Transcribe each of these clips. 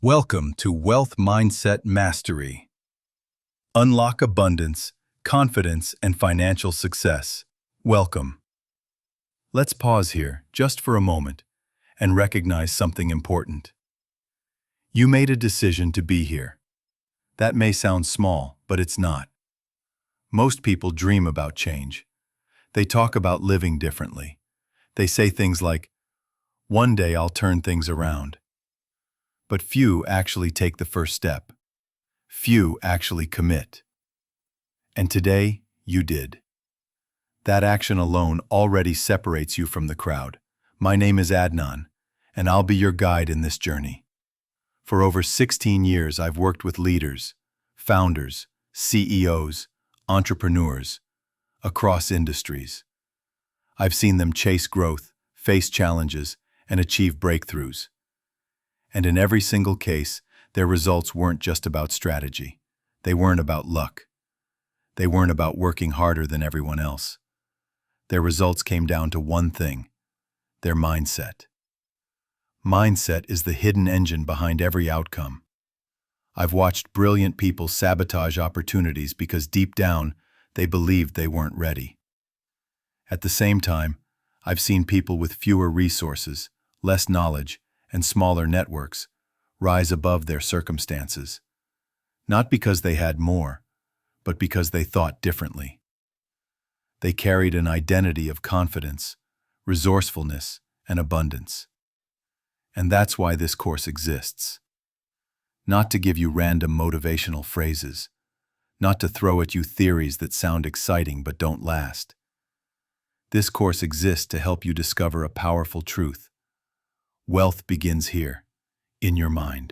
Welcome to Wealth Mindset Mastery. Unlock abundance, confidence, and financial success. Welcome. Let's pause here, just for a moment, and recognize something important. You made a decision to be here. That may sound small, but it's not. Most people dream about change. They talk about living differently. They say things like, "One day I'll turn things around." But few actually take the first step. Few actually commit. And today, you did. That action alone already separates you from the crowd. My name is Adnan, and I'll be your guide in this journey. For over 16 years, I've worked with leaders, founders, CEOs, entrepreneurs, across industries. I've seen them chase growth, face challenges, and achieve breakthroughs. And in every single case, their results weren't just about strategy. They weren't about luck. They weren't about working harder than everyone else. Their results came down to one thing: their mindset. Mindset is the hidden engine behind every outcome. I've watched brilliant people sabotage opportunities because deep down, they believed they weren't ready. At the same time, I've seen people with fewer resources, less knowledge, and smaller networks rise above their circumstances, not because they had more, but because they thought differently. They carried an identity of confidence, resourcefulness, and abundance. And that's why this course exists. Not to give you random motivational phrases, not to throw at you theories that sound exciting but don't last. This course exists to help you discover a powerful truth. Wealth begins here, in your mind.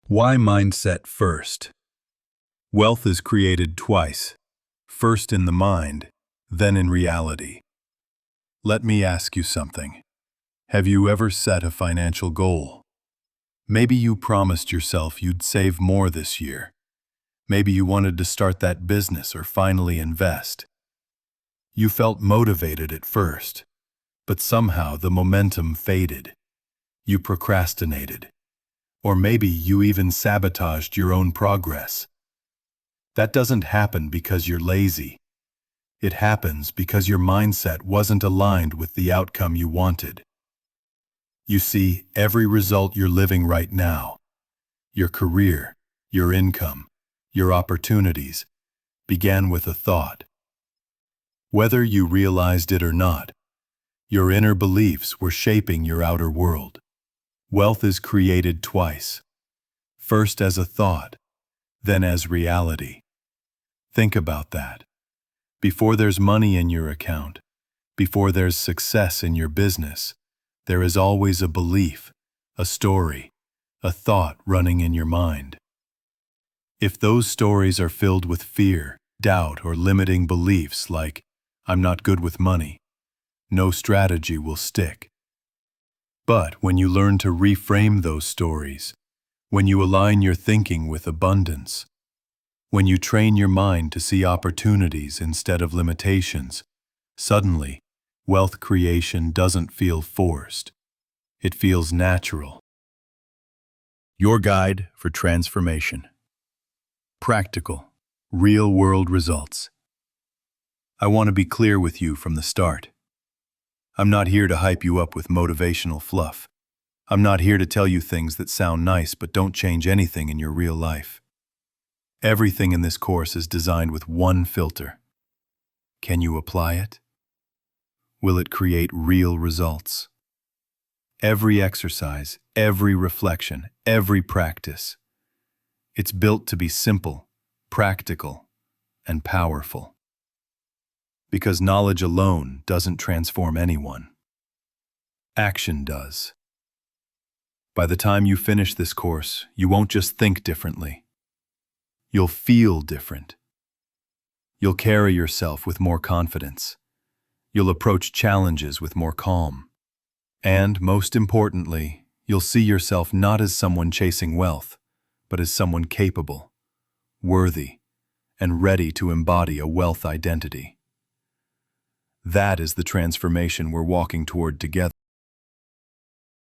Why mindset first? Wealth is created twice, first in the mind, then in reality. Let me ask you something. Have you ever set a financial goal? Maybe you promised yourself you'd save more this year. Maybe you wanted to start that business or finally invest. You felt motivated at first, but somehow the momentum faded. You procrastinated. Or maybe you even sabotaged your own progress. That doesn't happen because you're lazy. It happens because your mindset wasn't aligned with the outcome you wanted. You see, every result you're living right now, your career, your income, your opportunities, began with a thought. Whether you realized it or not, your inner beliefs were shaping your outer world. Wealth is created twice, first as a thought, then as reality. Think about that. Before there's money in your account, before there's success in your business, there is always a belief, a story, a thought running in your mind. If those stories are filled with fear, doubt, or limiting beliefs like, "I'm not good with money," no strategy will stick. But when you learn to reframe those stories, when you align your thinking with abundance, when you train your mind to see opportunities instead of limitations, suddenly, wealth creation doesn't feel forced. It feels natural. Your guide for transformation. Practical, real-world results. I want to be clear with you from the start. I'm not here to hype you up with motivational fluff. I'm not here to tell you things that sound nice but don't change anything in your real life. Everything in this course is designed with one filter. Can you apply it? Will it create real results? Every exercise, every reflection, every practice, it's built to be simple, practical, and powerful. Because knowledge alone doesn't transform anyone. Action does. By the time you finish this course, you won't just think differently. You'll feel different. You'll carry yourself with more confidence. You'll approach challenges with more calm. And, most importantly, you'll see yourself not as someone chasing wealth, but as someone capable, worthy, and ready to embody a wealth identity. That is the transformation we're walking toward together.